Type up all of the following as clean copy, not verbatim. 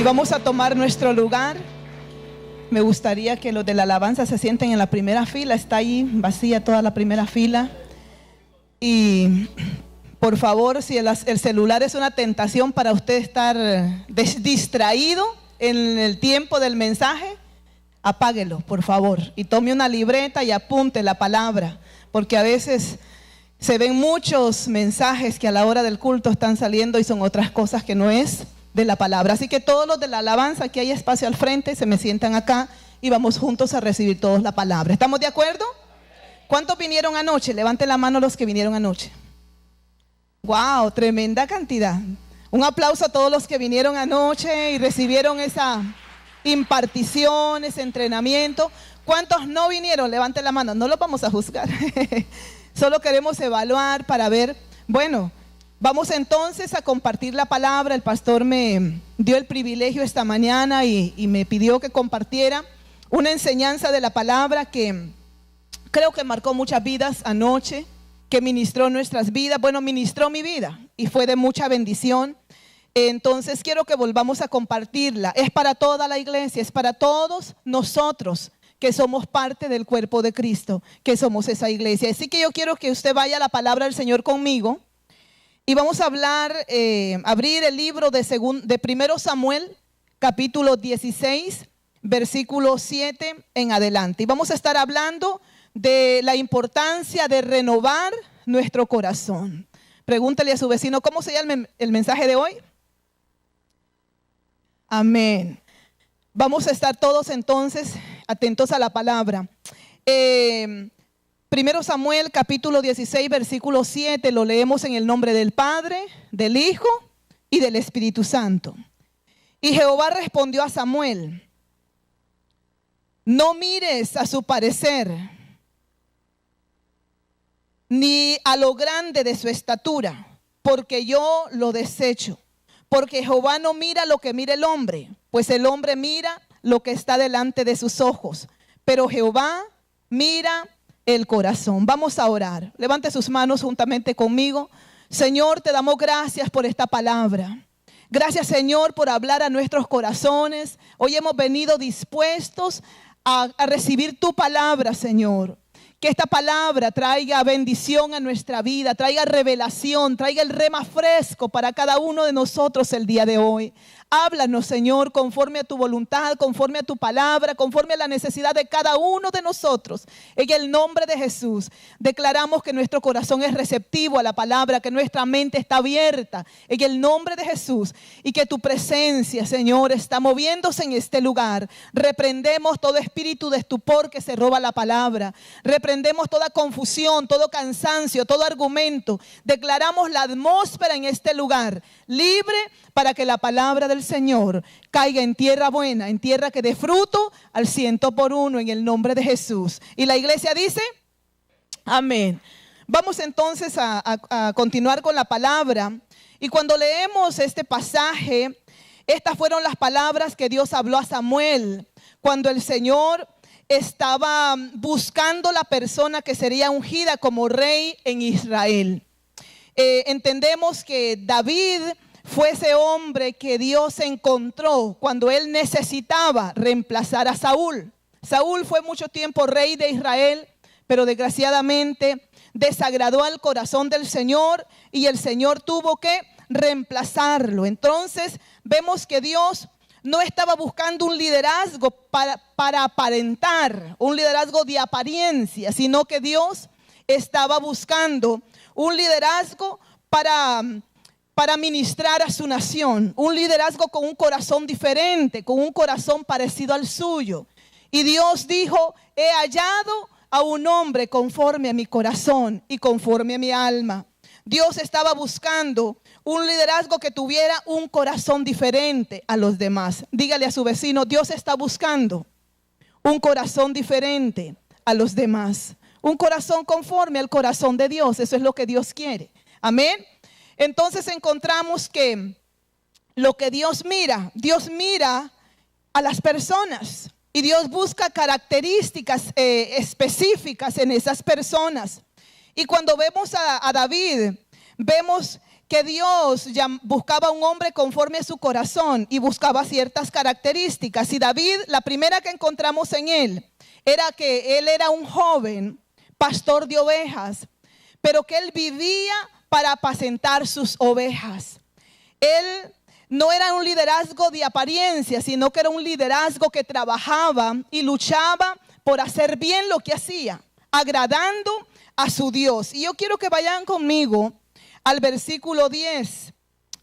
vamos a tomar nuestro lugar. Me gustaría que los de la alabanza se sienten en la primera fila. Está ahí vacía toda la primera fila. Y por favor, si el celular es una tentación para usted estar distraído en el tiempo del mensaje, apáguelo, por favor, y tome una libreta y apunte la palabra, porque a veces se ven muchos mensajes que a la hora del culto están saliendo y son otras cosas que no es de la palabra. Así que todos los de la alabanza, aquí hay espacio al frente, se me sientan acá y vamos juntos a recibir todos la palabra. ¿Estamos de acuerdo? ¿Cuántos vinieron anoche? Levanten la mano los que vinieron anoche. ¡Wow! Tremenda cantidad. Un aplauso a todos los que vinieron anoche y recibieron esa impartición, ese entrenamiento. ¿Cuántos no vinieron? Levanten la mano. No los vamos a juzgar. Solo queremos evaluar para ver. Bueno, vamos entonces a compartir la palabra. El pastor me dio el privilegio esta mañana y me pidió que compartiera una enseñanza de la palabra que creo que marcó muchas vidas anoche, que ministró nuestras vidas. Bueno, ministró mi vida y fue de mucha bendición. Entonces quiero que volvamos a compartirla. Es para toda la iglesia, es para todos nosotros que somos parte del cuerpo de Cristo, que somos esa iglesia. Así que yo quiero que usted vaya a la palabra del Señor conmigo y vamos a hablar, abrir el libro de 1 Samuel, capítulo 16, versículo 7 en adelante. Y vamos a estar hablando de la importancia de renovar nuestro corazón. Pregúntale a su vecino, ¿cómo se llama el mensaje de hoy? Amén. Vamos a estar todos entonces atentos a la palabra. 1 Samuel capítulo 16 versículo 7 lo leemos en el nombre del Padre, del Hijo y del Espíritu Santo. Y Jehová respondió a Samuel: no mires a su parecer, ni a lo grande de su estatura, porque yo lo desecho. Porque Jehová no mira lo que mira el hombre, pues el hombre mira lo que está delante de sus ojos, pero Jehová mira el corazón. Vamos a orar. Levante sus manos juntamente conmigo. Señor, te damos gracias por esta palabra. Gracias, Señor, por hablar a nuestros corazones. Hoy hemos venido dispuestos a recibir tu palabra, Señor. Que esta palabra traiga bendición a nuestra vida, traiga revelación, traiga el rema fresco para cada uno de nosotros el día de hoy. Háblanos, Señor, conforme a tu voluntad, conforme a tu palabra, conforme a la necesidad de cada uno de nosotros. En el nombre de Jesús, declaramos que nuestro corazón es receptivo a la palabra, que nuestra mente está abierta. En el nombre de Jesús, y que tu presencia, Señor, está moviéndose en este lugar. Reprendemos todo espíritu de estupor que se roba la palabra. Reprendemos toda confusión, todo cansancio, todo argumento. Declaramos la atmósfera en este lugar libre para que la palabra del Señor caiga en tierra buena, en tierra que dé fruto al 100 por 1 en el nombre de Jesús. Y la iglesia dice, amén. Vamos entonces a continuar con la palabra. Y cuando leemos este pasaje, estas fueron las palabras que Dios habló a Samuel cuando el Señor estaba buscando la persona que sería ungida como rey en Israel. Entendemos que David fue ese hombre que Dios encontró cuando él necesitaba reemplazar a Saúl. Saúl fue mucho tiempo rey de Israel, pero desgraciadamente desagradó al corazón del Señor y el Señor tuvo que reemplazarlo. Entonces vemos que Dios no estaba buscando un liderazgo para aparentar, un liderazgo de apariencia, sino que Dios estaba buscando un liderazgo para ministrar a su nación, un liderazgo con un corazón diferente, con un corazón parecido al suyo. Y Dios dijo, he hallado a un hombre conforme a mi corazón y conforme a mi alma. Dios estaba buscando un liderazgo que tuviera un corazón diferente a los demás. Dígale a su vecino, Dios está buscando un corazón diferente a los demás. Un corazón conforme al corazón de Dios. Eso es lo que Dios quiere. Amén. Entonces encontramos que lo que Dios mira a las personas. Y Dios busca características específicas en esas personas. Y cuando vemos a David, vemos que Dios buscaba un hombre conforme a su corazón y buscaba ciertas características. Y David, la primera que encontramos en él, era que él era un joven pastor de ovejas, pero que él vivía para apacentar sus ovejas. Él no era un liderazgo de apariencia, sino que era un liderazgo que trabajaba y luchaba por hacer bien lo que hacía, agradando a su Dios. Y yo quiero que vayan conmigo al versículo 10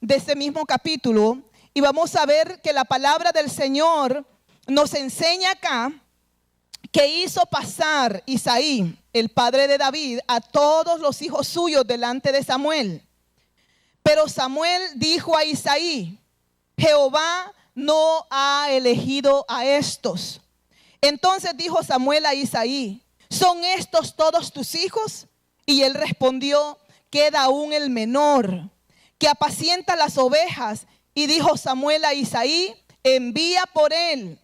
de ese mismo capítulo, y vamos a ver que la palabra del Señor nos enseña acá que hizo pasar Isaí, el padre de David, a todos los hijos suyos delante de Samuel. Pero Samuel dijo a Isaí: Jehová no ha elegido a estos. Entonces dijo Samuel a Isaí: ¿son estos todos tus hijos? Y él respondió: queda aún el menor, que apacienta las ovejas. Y dijo Samuel a Isaí: envía por él,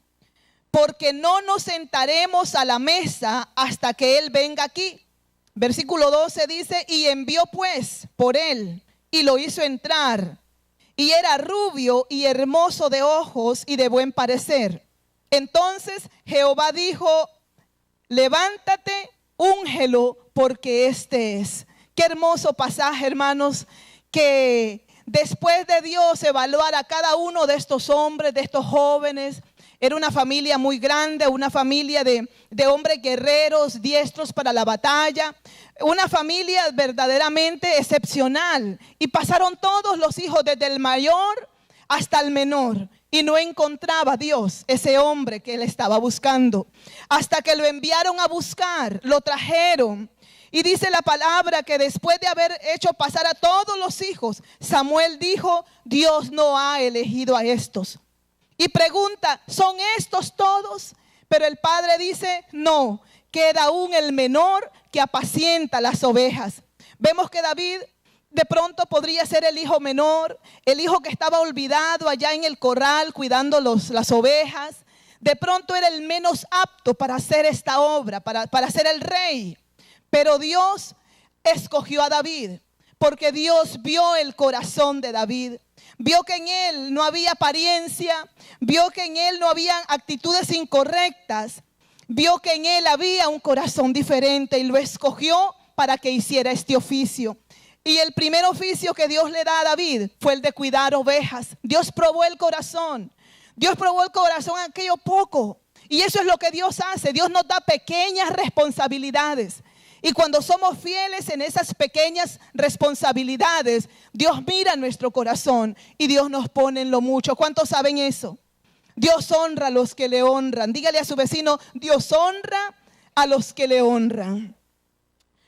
porque no nos sentaremos a la mesa hasta que él venga aquí. Versículo 12 dice: y envió pues por él, y lo hizo entrar, y era rubio y hermoso de ojos y de buen parecer. Entonces Jehová dijo: levántate, úngelo, porque este es. Qué hermoso pasaje, hermanos, que después de Dios evaluar a cada uno de estos hombres, de estos jóvenes. Era una familia muy grande, una familia de hombres guerreros, diestros para la batalla. Una familia verdaderamente excepcional. Y pasaron todos los hijos, desde el mayor hasta el menor. Y no encontraba Dios ese hombre que él estaba buscando. Hasta que lo enviaron a buscar, lo trajeron. Y dice la palabra que después de haber hecho pasar a todos los hijos, Samuel dijo: Dios no ha elegido a estos. Y pregunta: ¿son estos todos? Pero el padre dice: no, queda aún el menor que apacienta las ovejas. Vemos que David de pronto podría ser el hijo menor, el hijo que estaba olvidado allá en el corral cuidando las ovejas. De pronto era el menos apto para hacer esta obra, para ser el rey. Pero Dios escogió a David, porque Dios vio el corazón de David. Vio que en él no había apariencia, vio que en él no había actitudes incorrectas, vio que en él había un corazón diferente y lo escogió para que hiciera este oficio. Y el primer oficio que Dios le da a David fue el de cuidar ovejas. Dios probó el corazón. Dios probó el corazón aquello poco. Y eso es lo que Dios hace. Dios nos da pequeñas responsabilidades. Y cuando somos fieles en esas pequeñas responsabilidades, Dios mira nuestro corazón y Dios nos pone en lo mucho. ¿Cuántos saben eso? Dios honra a los que le honran. Dígale a su vecino: Dios honra a los que le honran.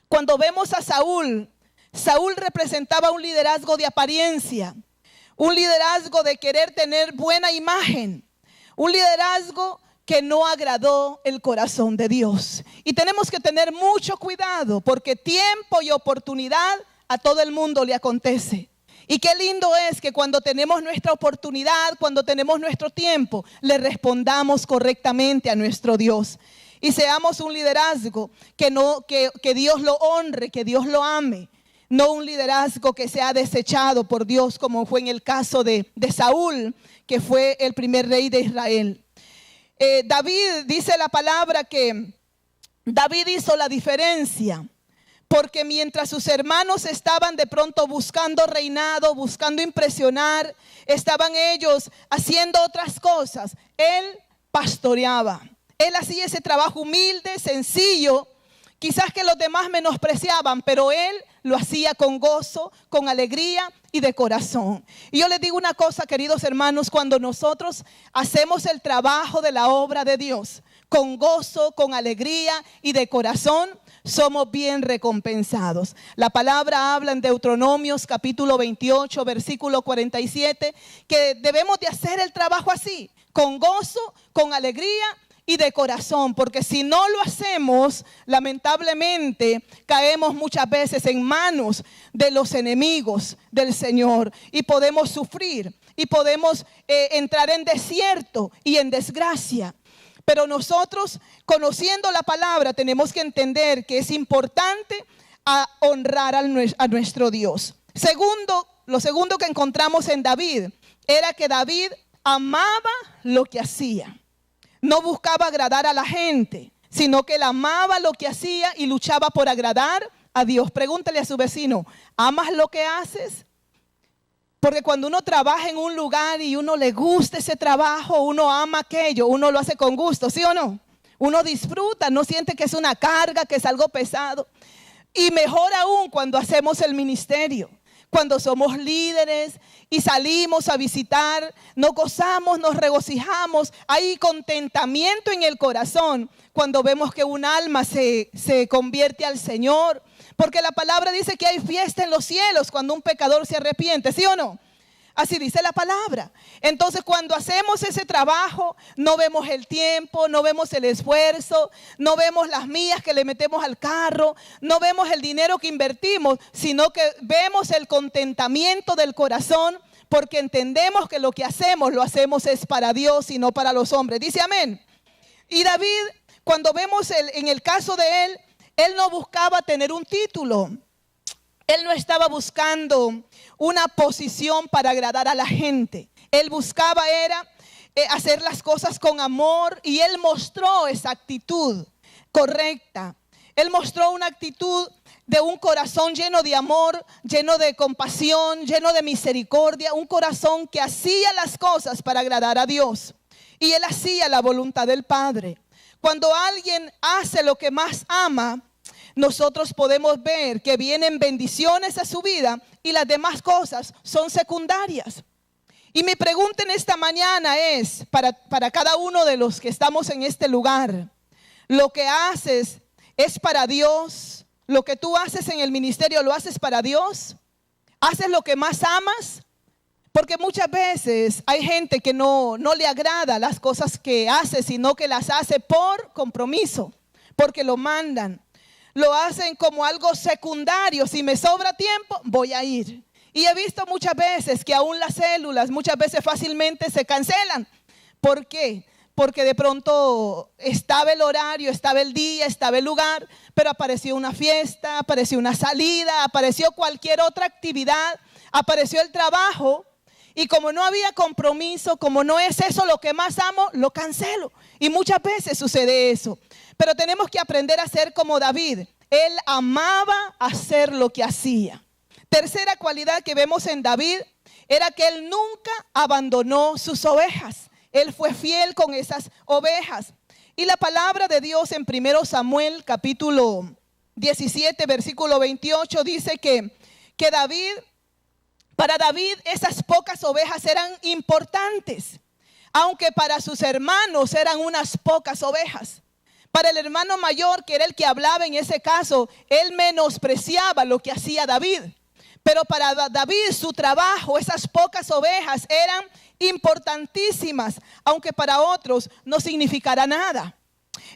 Cuando vemos a Saúl, Saúl representaba un liderazgo de apariencia, un liderazgo de querer tener buena imagen, un liderazgo que no agradó el corazón de Dios. Y tenemos que tener mucho cuidado, porque tiempo y oportunidad a todo el mundo le acontece. Y qué lindo es que cuando tenemos nuestra oportunidad, cuando tenemos nuestro tiempo, le respondamos correctamente a nuestro Dios. Y seamos un liderazgo que Dios lo honre, que Dios lo ame. No un liderazgo que sea desechado por Dios, como fue en el caso de Saúl, que fue el primer rey de Israel. David, dice la palabra que David hizo la diferencia, porque mientras sus hermanos estaban de pronto buscando reinado, buscando impresionar, estaban ellos haciendo otras cosas, él pastoreaba. Él hacía ese trabajo humilde, sencillo, quizás que los demás menospreciaban, pero él lo hacía con gozo, con alegría y de corazón. Y yo les digo una cosa, queridos hermanos: cuando nosotros hacemos el trabajo de la obra de Dios con gozo, con alegría y de corazón, somos bien recompensados. La palabra habla en Deuteronomios capítulo 28, versículo 47, que debemos de hacer el trabajo así, con gozo, con alegría y de corazón, porque si no lo hacemos, lamentablemente caemos muchas veces en manos de los enemigos del Señor y podemos sufrir y podemos entrar en desierto y en desgracia. Pero nosotros, conociendo la palabra, tenemos que entender que es importante honrar a nuestro Dios. Segundo lo segundo que encontramos en David era que David amaba lo que hacía. No buscaba agradar a la gente, sino que él amaba lo que hacía y luchaba por agradar a Dios. Pregúntale a su vecino, ¿amas lo que haces? Porque cuando uno trabaja en un lugar y uno le gusta ese trabajo, uno ama aquello, uno lo hace con gusto, ¿sí o no? Uno disfruta, no siente que es una carga, que es algo pesado. Y mejor aún cuando hacemos el ministerio, cuando somos líderes y salimos a visitar, nos gozamos, nos regocijamos, hay contentamiento en el corazón cuando vemos que un alma se convierte al Señor. Porque la palabra dice que hay fiesta en los cielos cuando un pecador se arrepiente, ¿sí o no? Así dice la palabra. Entonces cuando hacemos ese trabajo, no vemos el tiempo, no vemos el esfuerzo, no vemos las millas que le metemos al carro, no vemos el dinero que invertimos, sino que vemos el contentamiento del corazón, porque entendemos que lo que hacemos, lo hacemos es para Dios y no para los hombres. Dice amén. Y David, cuando vemos en el caso de él no buscaba tener un título. Él no estaba buscando una posición para agradar a la gente. Él buscaba era hacer las cosas con amor, y él mostró esa actitud correcta. Él mostró una actitud de un corazón lleno de amor, lleno de compasión, lleno de misericordia, un corazón que hacía las cosas para agradar a Dios. Y él hacía la voluntad del Padre. Cuando alguien hace lo que más ama, nosotros podemos ver que vienen bendiciones a su vida y las demás cosas son secundarias. Y mi pregunta en esta mañana es para cada uno de los que estamos en este lugar: ¿lo que haces es para Dios? ¿Lo que tú haces en el ministerio lo haces para Dios? ¿Haces lo que más amas? Porque muchas veces hay gente que no le agrada las cosas que hace, sino que las hace por compromiso, porque lo mandan. Lo hacen como algo secundario. Si me sobra tiempo, voy a ir. Y he visto muchas veces que aún las células muchas veces fácilmente se cancelan. ¿Por qué? Porque de pronto estaba el horario, estaba el día, estaba el lugar, pero apareció una fiesta, apareció una salida, apareció cualquier otra actividad, apareció el trabajo. Y como no había compromiso, como no es eso lo que más amo, lo cancelo. Y muchas veces sucede eso. Pero tenemos que aprender a ser como David. Él amaba hacer lo que hacía. Tercera cualidad que vemos en David era que él nunca abandonó sus ovejas. Él fue fiel con esas ovejas. Y la palabra de Dios en 1 Samuel capítulo 17 versículo 28 dice que para David esas pocas ovejas eran importantes, aunque para sus hermanos eran unas pocas ovejas. Para el hermano mayor, que era el que hablaba en ese caso, él menospreciaba lo que hacía David. Pero para David su trabajo, esas pocas ovejas eran importantísimas, aunque para otros no significara nada.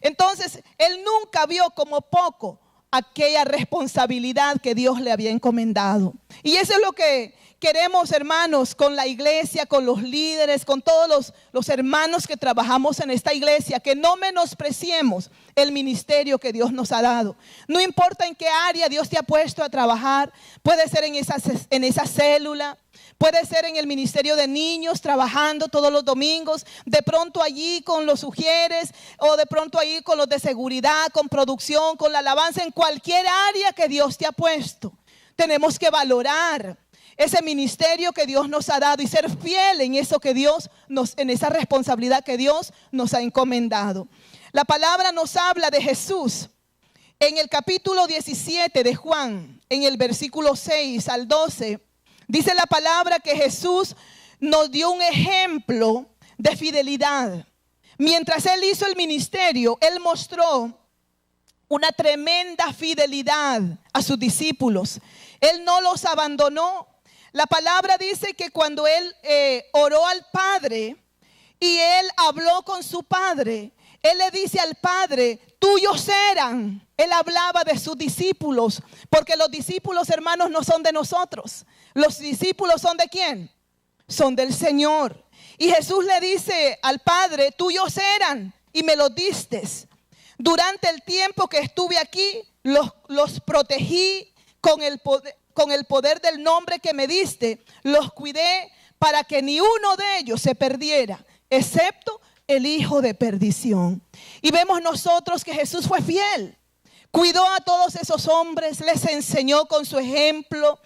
Entonces, él nunca vio como poco aquella responsabilidad que Dios le había encomendado. Y eso es lo que queremos, hermanos, con la iglesia, con los líderes, con todos los hermanos que trabajamos en esta iglesia, que no menospreciemos el ministerio que Dios nos ha dado. No importa en qué área Dios te ha puesto a trabajar, puede ser en esa célula, puede ser en el ministerio de niños trabajando todos los domingos, de pronto allí con los ujieres, o de pronto allí con los de seguridad, con producción, con la alabanza, en cualquier área que Dios te ha puesto. Tenemos que valorar ese ministerio que Dios nos ha dado y ser fiel en eso que en esa responsabilidad que Dios nos ha encomendado. La palabra nos habla de Jesús en el capítulo 17 de Juan, en el versículo 6 al 12. Dice la palabra que Jesús nos dio un ejemplo de fidelidad. Mientras él hizo el ministerio, él mostró una tremenda fidelidad a sus discípulos. Él no los abandonó. La palabra dice que cuando él oró al Padre y él habló con su Padre, él le dice al Padre: tuyos eran. Él hablaba de sus discípulos, porque los discípulos, hermanos, no son de nosotros. Los discípulos son ¿de quién? Son del Señor. Y Jesús le dice al Padre: tuyos eran y me los diste. Durante el tiempo que estuve aquí, los protegí con con el poder del nombre que me diste, los cuidé para que ni uno de ellos se perdiera, excepto el hijo de perdición. Y vemos nosotros que Jesús fue fiel. Cuidó a todos esos hombres, les enseñó con su ejemplo,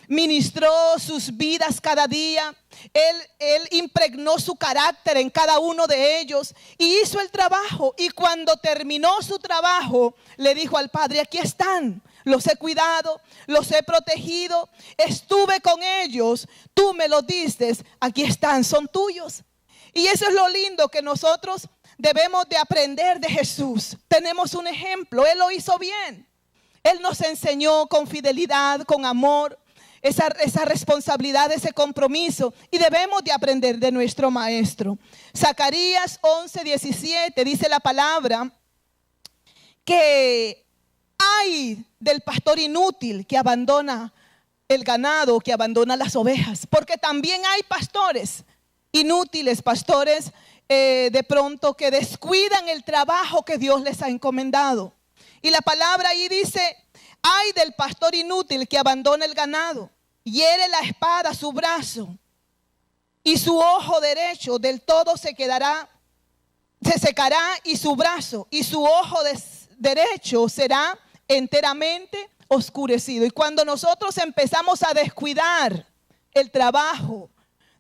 ministró sus vidas cada día. Él impregnó su carácter en cada uno de ellos y hizo el trabajo. Y cuando terminó su trabajo, le dijo al Padre: aquí están, los he cuidado, los he protegido, estuve con ellos, tú me los diste, aquí están, son tuyos. Y eso es lo lindo que nosotros debemos de aprender de Jesús. Tenemos un ejemplo, Él lo hizo bien. Él nos enseñó con fidelidad, con amor, esa responsabilidad, ese compromiso. Y debemos de aprender de nuestro Maestro. Zacarías 11:17 dice la palabra que hay del pastor inútil que abandona el ganado, que abandona las ovejas. Porque también hay pastores inútiles, pastores de pronto que descuidan el trabajo que Dios les ha encomendado. Y la palabra ahí dice: ay del pastor inútil que abandona el ganado, hiere la espada a su brazo, y su ojo derecho del todo se secará, y su brazo y su ojo derecho será enteramente oscurecido. Y cuando nosotros empezamos a descuidar el trabajo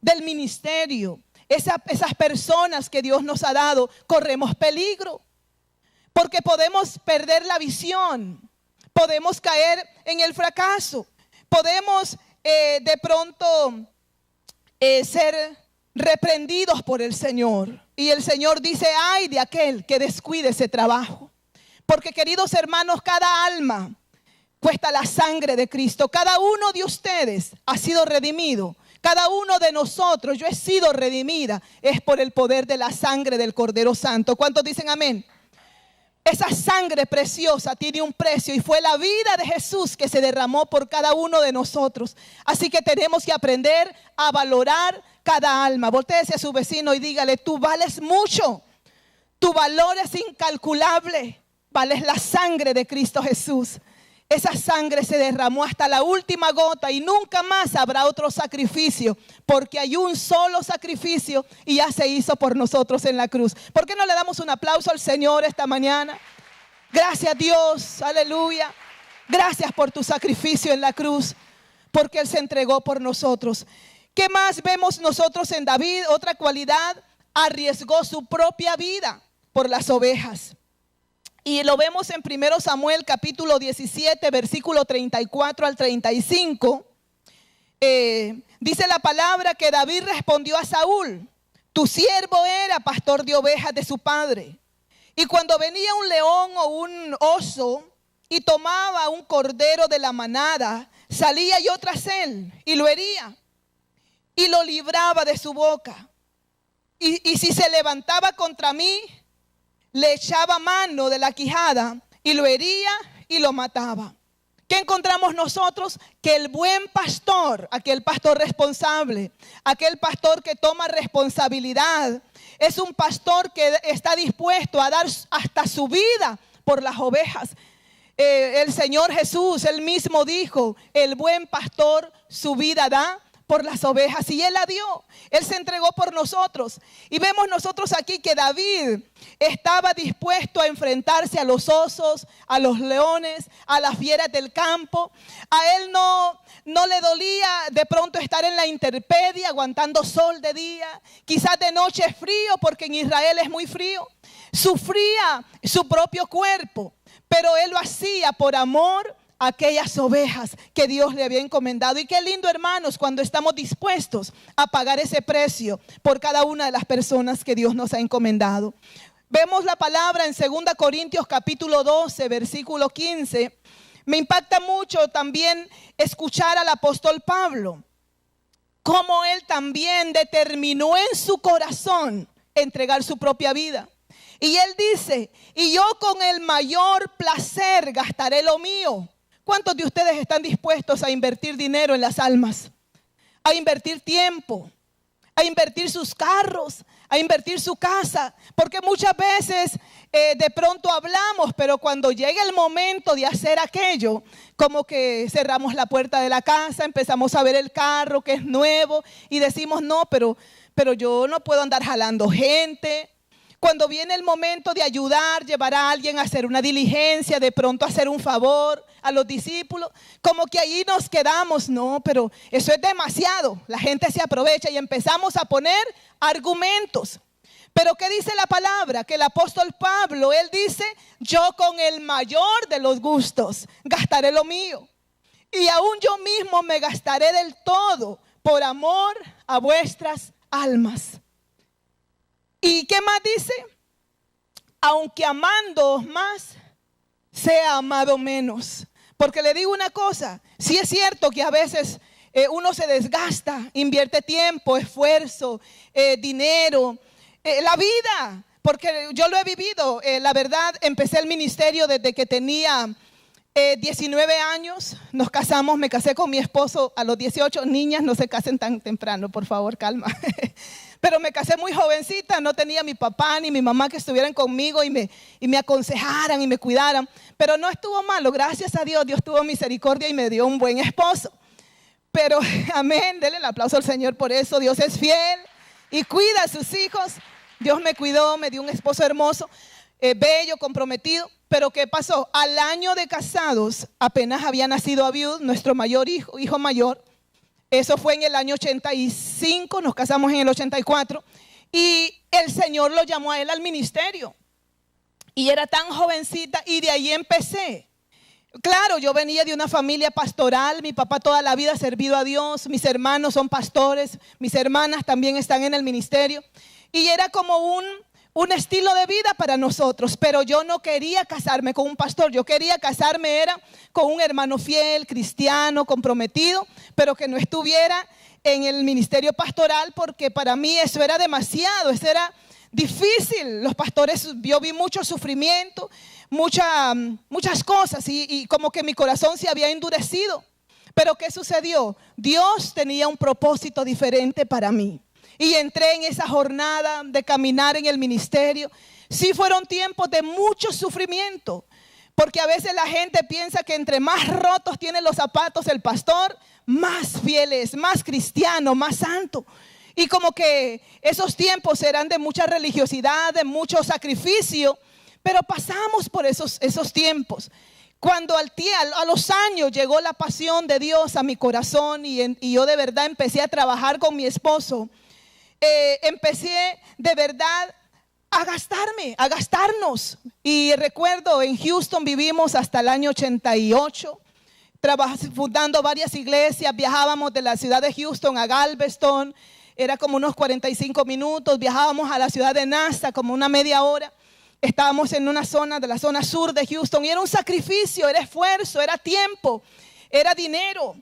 del ministerio, esas personas que Dios nos ha dado, corremos peligro, porque podemos perder la visión, podemos caer en el fracaso, podemos de pronto ser reprendidos por el Señor. Y el Señor dice: ay de aquel que descuide ese trabajo. Porque, queridos hermanos, cada alma cuesta la sangre de Cristo. Cada uno de ustedes ha sido redimido. Cada uno de nosotros, yo he sido redimida, es por el poder de la sangre del Cordero Santo. ¿Cuántos dicen amén? Esa sangre preciosa tiene un precio y fue la vida de Jesús que se derramó por cada uno de nosotros. Así que tenemos que aprender a valorar cada alma. Voltéese a su vecino y dígale: tú vales mucho, tu valor es incalculable, vales la sangre de Cristo Jesús. Esa sangre se derramó hasta la última gota y nunca más habrá otro sacrificio, porque hay un solo sacrificio y ya se hizo por nosotros en la cruz. ¿Por qué no le damos un aplauso al Señor esta mañana? Gracias, Dios, aleluya. Gracias por tu sacrificio en la cruz, porque Él se entregó por nosotros. ¿Qué más vemos nosotros en David? Otra cualidad: arriesgó su propia vida por las ovejas. Y lo vemos en 1 Samuel capítulo 17, versículo 34 al 35. Dice la palabra que David respondió a Saúl: tu siervo era pastor de ovejas de su padre. Y cuando venía un león o un oso y tomaba un cordero de la manada, salía yo tras él y lo hería y lo libraba de su boca. Y si se levantaba contra mí, le echaba mano de la quijada y lo hería y lo mataba. ¿Qué encontramos nosotros? Que el buen pastor, aquel pastor responsable, aquel pastor que toma responsabilidad, es un pastor que está dispuesto a dar hasta su vida por las ovejas. El Señor Jesús, Él mismo dijo: el buen pastor su vida da por las ovejas, y Él la dio. Él se entregó por nosotros. Y vemos nosotros aquí que David estaba dispuesto a enfrentarse a los osos, a los leones, a las fieras del campo. A él no le dolía de pronto estar en la intemperie, aguantando sol de día, quizás de noche es frío, porque en Israel es muy frío. Sufría su propio cuerpo, pero él lo hacía por amor a aquellas ovejas que Dios le había encomendado. Y qué lindo, hermanos, cuando estamos dispuestos a pagar ese precio por cada una de las personas que Dios nos ha encomendado. Vemos la palabra en 2 Corintios capítulo 12, versículo 15. Me impacta mucho también escuchar al apóstol Pablo, cómo él también determinó en su corazón entregar su propia vida. Y él dice: y yo con el mayor placer gastaré lo mío. ¿Cuántos de ustedes están dispuestos a invertir dinero en las almas? A invertir tiempo, a invertir sus carros, a invertir su casa, porque muchas veces de pronto hablamos, pero cuando llega el momento de hacer aquello, como que cerramos la puerta de la casa, empezamos a ver el carro que es nuevo y decimos no, pero yo no puedo andar jalando gente. Cuando viene el momento de ayudar, llevar a alguien a hacer una diligencia, de pronto hacer un favor a los discípulos, como que ahí nos quedamos, no, pero eso es demasiado. La gente se aprovecha y empezamos a poner argumentos. Pero ¿qué dice la palabra? Que el apóstol Pablo, él dice, yo con el mayor de los gustos gastaré lo mío. Y aún yo mismo me gastaré del todo por amor a vuestras almas. ¿Y qué más dice? Aunque amando más, sea amado menos. Porque le digo una cosa, sí es cierto que a veces uno se desgasta, invierte tiempo, esfuerzo, dinero, la vida. Porque yo lo he vivido, la verdad, empecé el ministerio desde que tenía 19 años, nos casamos, me casé con mi esposo a los 18, niñas no se casen tan temprano, por favor, calma. Pero me casé muy jovencita, no tenía mi papá ni mi mamá que estuvieran conmigo y me aconsejaran y me cuidaran. Pero no estuvo malo, gracias a Dios, Dios tuvo misericordia y me dio un buen esposo. Pero amén, denle el aplauso al Señor por eso, Dios es fiel y cuida a sus hijos. Dios me cuidó, me dio un esposo hermoso, bello, comprometido. Pero ¿qué pasó? Al año de casados, apenas había nacido Abiud, nuestro mayor hijo mayor. Eso fue en el año 85, nos casamos en el 84. Y el Señor lo llamó a él al ministerio. Y era tan jovencita y de ahí empecé. Claro, yo venía de una familia pastoral, mi papá toda la vida ha servido a Dios, mis hermanos son pastores, mis hermanas también están en el ministerio. Y era como un estilo de vida para nosotros, pero yo no quería casarme con un pastor, yo quería casarme era con un hermano fiel, cristiano, comprometido, pero que no estuviera en el ministerio pastoral, porque para mí eso era demasiado, eso era difícil. Los pastores, yo vi mucho sufrimiento, muchas cosas y como que mi corazón se había endurecido. Pero ¿qué sucedió? Dios tenía un propósito diferente para mí. Y entré en esa jornada de caminar en el ministerio. Sí fueron tiempos de mucho sufrimiento, porque a veces la gente piensa que entre más rotos tienen los zapatos el pastor, más fiel es, más cristiano, más santo. Y como que esos tiempos eran de mucha religiosidad, de mucho sacrificio, pero pasamos por esos tiempos. Cuando a los años llegó la pasión de Dios a mi corazón y yo de verdad empecé a trabajar con mi esposo, empecé de verdad a gastarnos. Y recuerdo en Houston vivimos hasta el año 88, fundando varias iglesias. Viajábamos de la ciudad de Houston a Galveston, era como unos 45 minutos. Viajábamos a la ciudad de Nasa como una media hora. Estábamos en una zona de la zona sur de Houston y era un sacrificio, era esfuerzo, era tiempo, era dinero.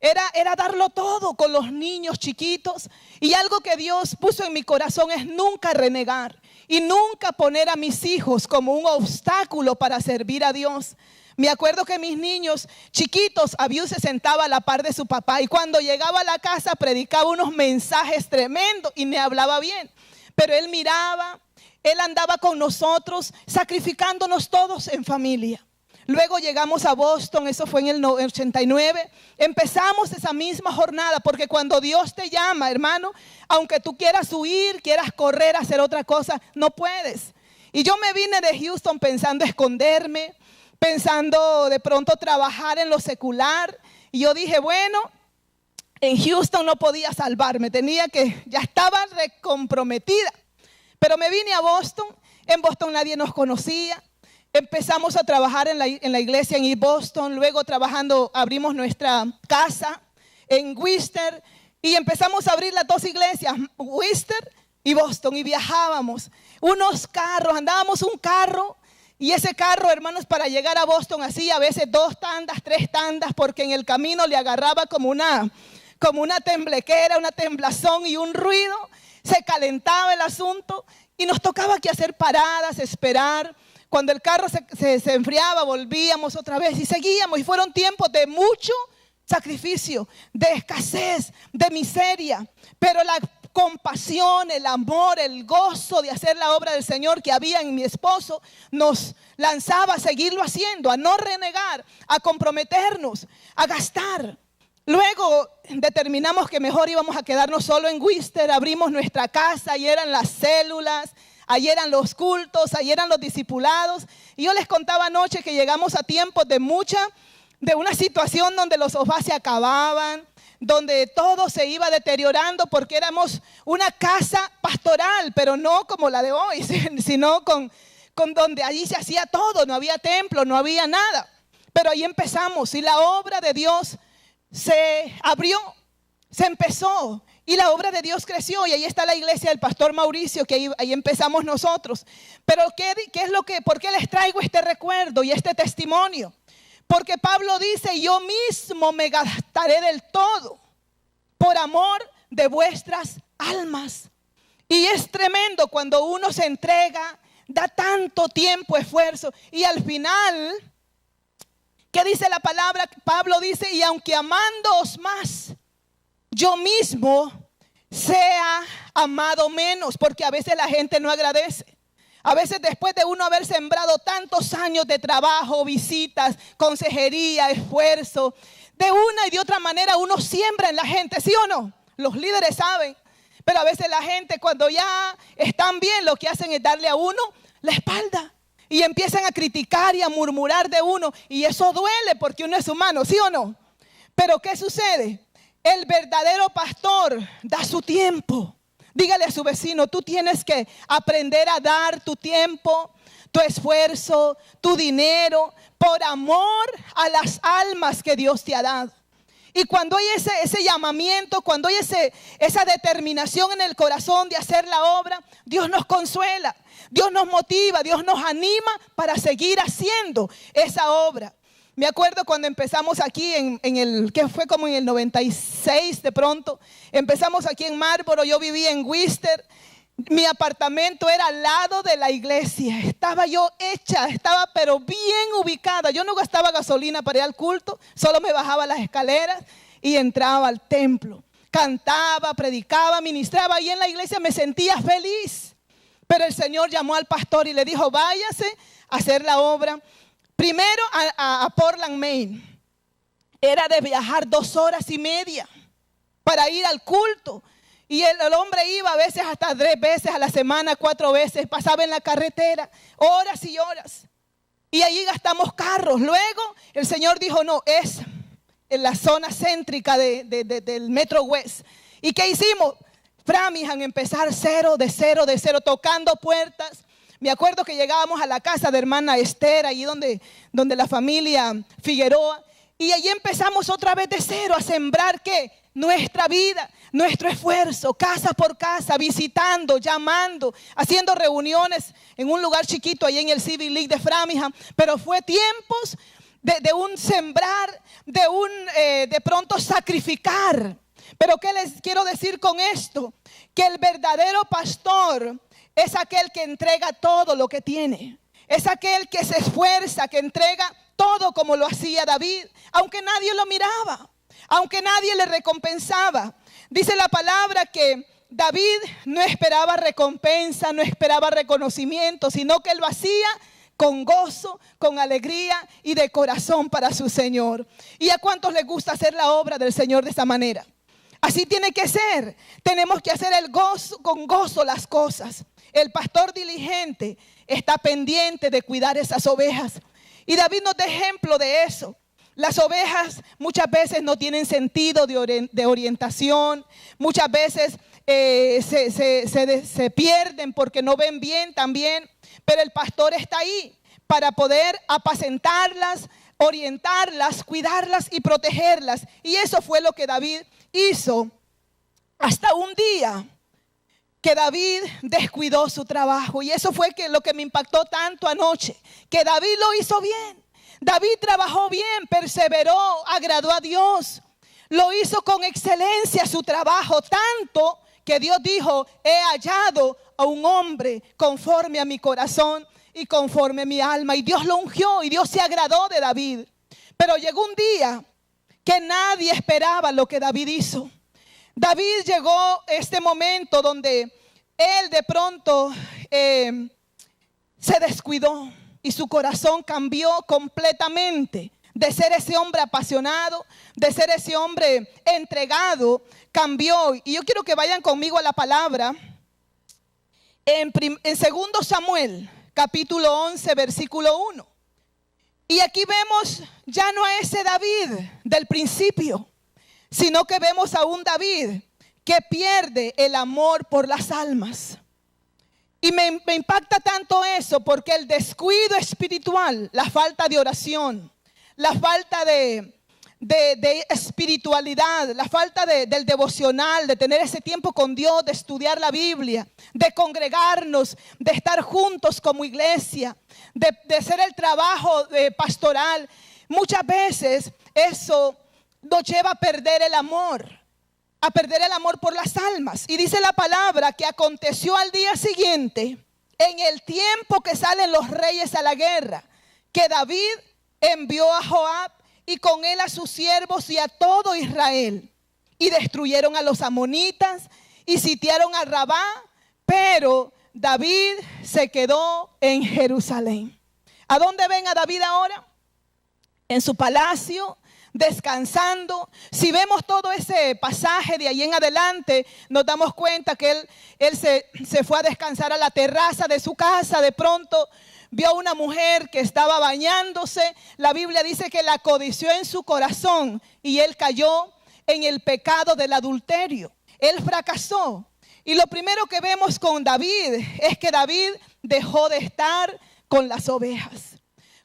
Era darlo todo con los niños chiquitos. Y algo que Dios puso en mi corazón es nunca renegar y nunca poner a mis hijos como un obstáculo para servir a Dios. Me acuerdo que mis niños chiquitos, Abiud se sentaba a la par de su papá y cuando llegaba a la casa predicaba unos mensajes tremendos y me hablaba bien. Pero él miraba, él andaba con nosotros, sacrificándonos todos en familia. Luego llegamos a Boston, eso fue en el 89. Empezamos esa misma jornada, porque cuando Dios te llama, hermano, aunque tú quieras huir, quieras correr, hacer otra cosa, no puedes. Y yo me vine de Houston pensando esconderme, pensando de pronto trabajar en lo secular. Y yo dije, bueno, en Houston no podía salvarme, ya estaba recomprometida. Pero me vine a Boston, en Boston nadie nos conocía. Empezamos a trabajar en la iglesia en East Boston, luego abrimos nuestra casa en Worcester y empezamos a abrir las dos iglesias, Worcester y Boston, y viajábamos. Unos carros, andábamos un carro y ese carro, hermanos, para llegar a Boston hacía a veces 2 tandas, 3 tandas, porque en el camino le agarraba como una temblequera, una temblazón y un ruido, se calentaba el asunto y nos tocaba que hacer paradas, esperar. Cuando el carro se enfriaba, volvíamos otra vez y seguíamos. Y fueron tiempos de mucho sacrificio, de escasez, de miseria. Pero compasión, el amor, el gozo de hacer la obra del Señor que había en mi esposo, nos lanzaba a seguirlo haciendo, a no renegar, a comprometernos, a gastar. Luego determinamos que mejor íbamos a quedarnos solo en Wister, abrimos nuestra casa, ahí eran las células, ahí eran los cultos, ahí eran los discipulados. Y yo les contaba anoche que llegamos a tiempos de una situación donde los sofás se acababan, donde todo se iba deteriorando porque éramos una casa pastoral, pero no como la de hoy, sino con donde allí se hacía todo, no había templo, no había nada. Pero ahí empezamos y la obra de Dios se abrió, se empezó y la obra de Dios creció, y ahí está la iglesia del pastor Mauricio, que ahí empezamos nosotros. Pero ¿por qué les traigo este recuerdo y este testimonio? Porque Pablo dice: yo mismo me gastaré del todo por amor de vuestras almas. Y es tremendo cuando uno se entrega, da tanto tiempo, esfuerzo, y al final, ¿qué dice la palabra? Pablo dice: y aunque amándoos más, yo mismo sea amado menos. Porque a veces la gente no agradece. A veces después de uno haber sembrado tantos años de trabajo, visitas, consejería, esfuerzo, de una y de otra manera uno siembra en la gente, ¿sí o no? Los líderes saben. Pero a veces la gente, cuando ya están bien, lo que hacen es darle a uno la espalda. Y empiezan a criticar y a murmurar de uno. Y eso duele porque uno es humano, ¿sí o no? Pero ¿qué sucede? El verdadero pastor da su tiempo. Dígale a su vecino: tú tienes que aprender a dar tu tiempo, tu esfuerzo, tu dinero, por amor a las almas que Dios te ha dado. Y cuando hay ese llamamiento, cuando hay esa determinación en el corazón de hacer la obra, Dios nos consuela, Dios nos motiva, Dios nos anima para seguir haciendo esa obra. Me acuerdo cuando empezamos aquí que fue como en el 96 de pronto, empezamos aquí en Marlboro, yo vivía en Wister, mi apartamento era al lado de la iglesia, estaba pero bien ubicada, yo no gastaba gasolina para ir al culto, solo me bajaba las escaleras y entraba al templo, cantaba, predicaba, ministraba, y en la iglesia me sentía feliz. Pero el Señor llamó al pastor y le dijo: váyase a hacer la obra. Primero a Portland, Maine. Era de viajar 2 horas y media para ir al culto. Y el hombre iba a veces hasta 3 veces a la semana, 4 veces. Pasaba en la carretera horas y horas. Y allí gastamos carros. Luego el Señor dijo: no, es en la zona céntrica del Metro West. ¿Y qué hicimos? Framingham, empezar de cero, tocando puertas. Me acuerdo que llegábamos a la casa de hermana Esther, allí donde la familia Figueroa, y allí empezamos otra vez de cero a sembrar ¿qué? Nuestra vida, nuestro esfuerzo, casa por casa, visitando, llamando, haciendo reuniones en un lugar chiquito allí en el Civil League de Framingham. Pero fue tiempos de un sembrar, de pronto sacrificar. Pero ¿qué les quiero decir con esto? Que el verdadero pastor es aquel que entrega todo lo que tiene. Es aquel que se esfuerza, que entrega todo como lo hacía David, aunque nadie lo miraba, aunque nadie le recompensaba. Dice la palabra que David no esperaba recompensa, no esperaba reconocimiento, sino que él lo hacía con gozo, con alegría y de corazón para su Señor. ¿Y a cuántos les gusta hacer la obra del Señor de esa manera? Así tiene que ser. Tenemos que hacer con gozo las cosas. El pastor diligente está pendiente de cuidar esas ovejas. Y David nos da ejemplo de eso. Las ovejas muchas veces no tienen sentido de orientación. Muchas veces se pierden porque no ven bien también. Pero el pastor está ahí para poder apacentarlas, orientarlas, cuidarlas y protegerlas. Y eso fue lo que David hizo hasta un día que David descuidó su trabajo. Y eso fue lo que me impactó tanto anoche, que David lo hizo bien. David trabajó bien, perseveró, agradó a Dios, lo hizo con excelencia su trabajo, tanto que Dios dijo: he hallado a un hombre conforme a mi corazón y conforme a mi alma. Y Dios lo ungió y Dios se agradó de David. Pero llegó un día que nadie esperaba lo que David hizo. David llegó a este momento donde él de pronto se descuidó y su corazón cambió completamente. De ser ese hombre apasionado, de ser ese hombre entregado, cambió. Y yo quiero que vayan conmigo a la palabra en 2 Samuel, capítulo 11, versículo 1. Y aquí vemos ya no a ese David del principio, sino que vemos a un David que pierde el amor por las almas. Y me impacta tanto eso porque el descuido espiritual, la falta de oración, la falta de espiritualidad, la falta del devocional, de tener ese tiempo con Dios, de estudiar la Biblia, de congregarnos, de estar juntos como iglesia, de hacer el trabajo pastoral. Muchas veces eso nos lleva a perder el amor por las almas. Y dice la palabra que aconteció al día siguiente, en el tiempo que salen los reyes a la guerra, que David envió a Joab y con él a sus siervos y a todo Israel, y destruyeron a los amonitas y sitiaron a Rabá, pero David se quedó en Jerusalén. ¿A dónde ven a David ahora? En su palacio, descansando. Si vemos todo ese pasaje de ahí en adelante, nos damos cuenta que él se fue a descansar a la terraza de su casa. De pronto vio a una mujer que estaba bañándose. La Biblia dice que la codició en su corazón y él cayó en el pecado del adulterio. Él fracasó. Y lo primero que vemos con David es que David dejó de estar con las ovejas.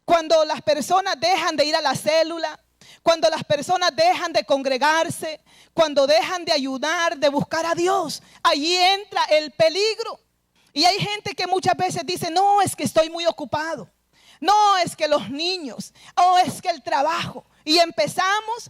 Cuando las personas dejan de ir a la célula, cuando las personas dejan de congregarse, cuando dejan de ayudar, de buscar a Dios, allí entra el peligro. Y hay gente que muchas veces dice, no, es que estoy muy ocupado. No, es que los niños, o es que el trabajo. Y empezamos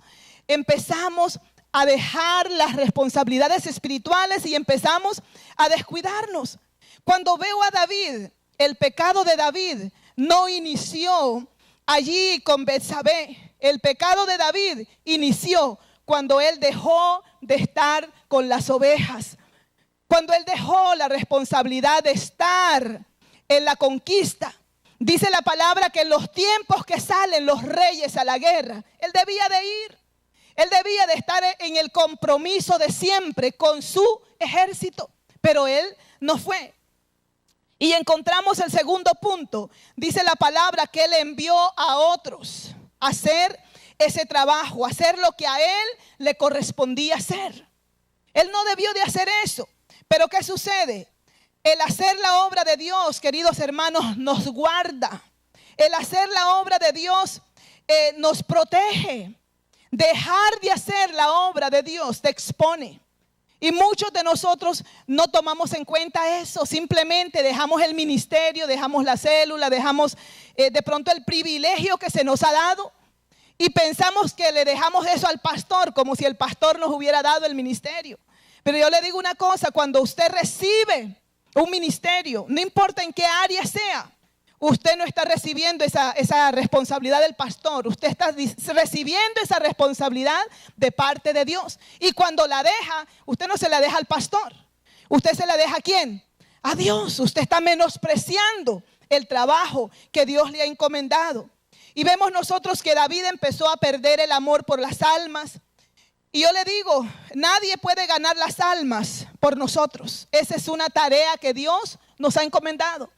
a dejar las responsabilidades espirituales y empezamos a descuidarnos. Cuando veo a David, el pecado de David no inició allí con Betsabé. El pecado de David inició cuando él dejó de estar con las ovejas. Cuando él dejó la responsabilidad de estar en la conquista. Dice la palabra que en los tiempos que salen los reyes a la guerra, él debía de ir. Él debía de estar en el compromiso de siempre con su ejército. Pero él no fue. Y encontramos el segundo punto. Dice la palabra que él envió a otros a hacer ese trabajo, a hacer lo que a él le correspondía hacer. Él no debió de hacer eso. Pero ¿qué sucede? El hacer la obra de Dios, queridos hermanos, nos guarda. El hacer la obra de Dios nos protege. Dejar de hacer la obra de Dios te expone. Y muchos de nosotros no tomamos en cuenta eso. Simplemente dejamos el ministerio, dejamos la célula, dejamos de pronto el privilegio que se nos ha dado. Y pensamos que le dejamos eso al pastor, como si el pastor nos hubiera dado el ministerio. Pero yo le digo una cosa, cuando usted recibe un ministerio, no importa en qué área sea, usted no está recibiendo esa responsabilidad del pastor. Usted está recibiendo esa responsabilidad de parte de Dios. Y cuando la deja, usted no se la deja al pastor. ¿Usted se la deja a quién? A Dios. Usted está menospreciando el trabajo que Dios le ha encomendado. Y vemos nosotros que David empezó a perder el amor por las almas. Y yo le digo, nadie puede ganar las almas por nosotros. Esa es una tarea que Dios nos ha encomendado.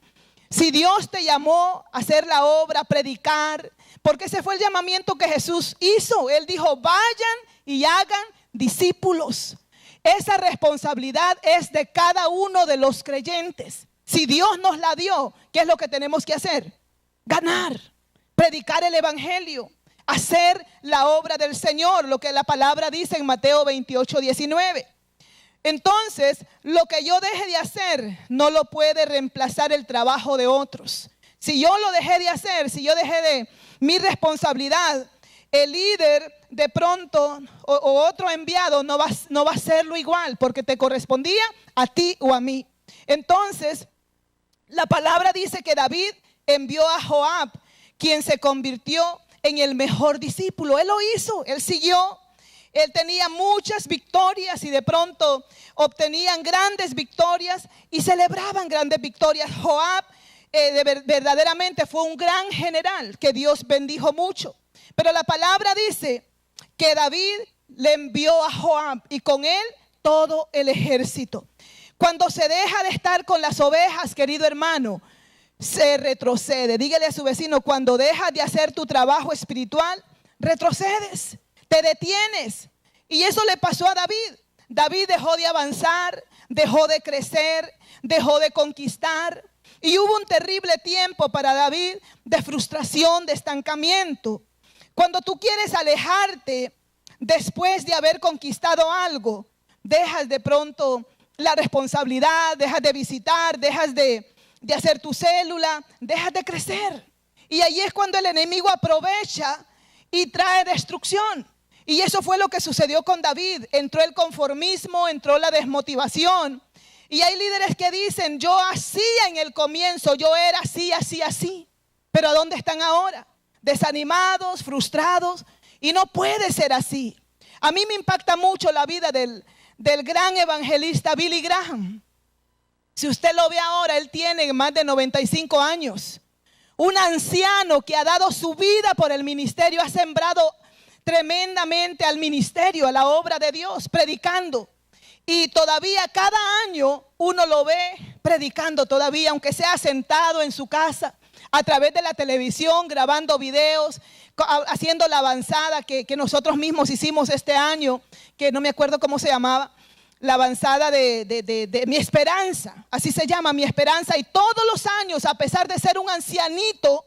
Si Dios te llamó a hacer la obra, a predicar, porque ese fue el llamamiento que Jesús hizo. Él dijo, vayan y hagan discípulos. Esa responsabilidad es de cada uno de los creyentes. Si Dios nos la dio, ¿qué es lo que tenemos que hacer? Ganar, predicar el evangelio, hacer la obra del Señor, lo que la palabra dice en Mateo 28:19. Entonces, lo que yo deje de hacer no lo puede reemplazar el trabajo de otros. Si yo lo dejé de hacer, si yo dejé de mi responsabilidad, el líder de pronto o otro enviado no va a hacerlo igual porque te correspondía a ti o a mí. Entonces, la palabra dice que David envió a Joab, quien se convirtió en el mejor discípulo. Él lo hizo, él siguió Él tenía muchas victorias y de pronto obtenían grandes victorias y celebraban grandes victorias. Joab verdaderamente fue un gran general que Dios bendijo mucho. Pero la palabra dice que David le envió a Joab y con él todo el ejército. Cuando se deja de estar con las ovejas, querido hermano, se retrocede. Dígale a su vecino, cuando dejas de hacer tu trabajo espiritual, retrocedes, te detienes. Y eso le pasó a David. David dejó de avanzar, dejó de crecer, dejó de conquistar. Y hubo un terrible tiempo para David de frustración, de estancamiento. Cuando tú quieres alejarte después de haber conquistado algo, dejas de pronto la responsabilidad, dejas de visitar, dejas de hacer tu célula, dejas de crecer. Y ahí es cuando el enemigo aprovecha y trae destrucción. Y eso fue lo que sucedió con David. Entró el conformismo, entró la desmotivación. Y hay líderes que dicen, yo hacía en el comienzo, yo era así, así, así. Pero ¿a dónde están ahora? Desanimados, frustrados. Y no puede ser así. A mí me impacta mucho la vida del gran evangelista Billy Graham. Si usted lo ve ahora, él tiene más de 95 años. Un anciano que ha dado su vida por el ministerio, ha sembrado tremendamente al ministerio, a la obra de Dios, predicando. Y todavía cada año uno lo ve predicando todavía, aunque sea sentado en su casa, a través de la televisión, grabando videos, haciendo la avanzada que nosotros mismos hicimos este año, que no me acuerdo cómo se llamaba, la avanzada de Mi Esperanza, así se llama, Mi Esperanza. Y todos los años, a pesar de ser un ancianito,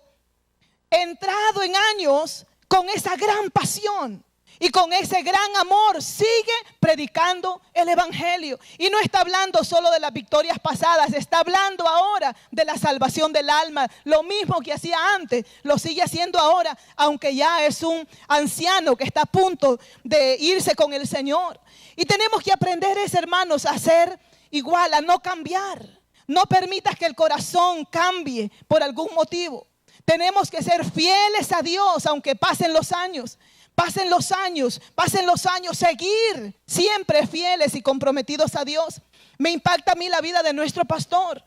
entrado en años, con esa gran pasión y con ese gran amor, sigue predicando el evangelio. Y no está hablando solo de las victorias pasadas, está hablando ahora de la salvación del alma. Lo mismo que hacía antes, lo sigue haciendo ahora, aunque ya es un anciano que está a punto de irse con el Señor. Y tenemos que aprender, hermanos, a ser igual, a no cambiar. No permitas que el corazón cambie por algún motivo. Tenemos que ser fieles a Dios, aunque pasen los años. Pasen los años, seguir siempre fieles y comprometidos a Dios. Me impacta a mí la vida de nuestro pastor,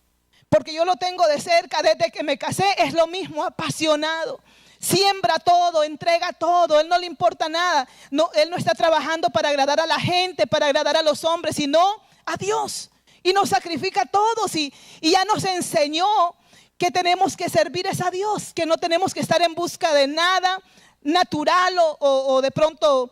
porque yo lo tengo de cerca desde que me casé. Es lo mismo, apasionado. Siembra todo, entrega todo, él no le importa nada. No, él no está trabajando para agradar a la gente, para agradar a los hombres, sino a Dios. Y nos sacrifica a todos y ya nos enseñó que tenemos que servir a Dios, que no tenemos que estar en busca de nada natural o de pronto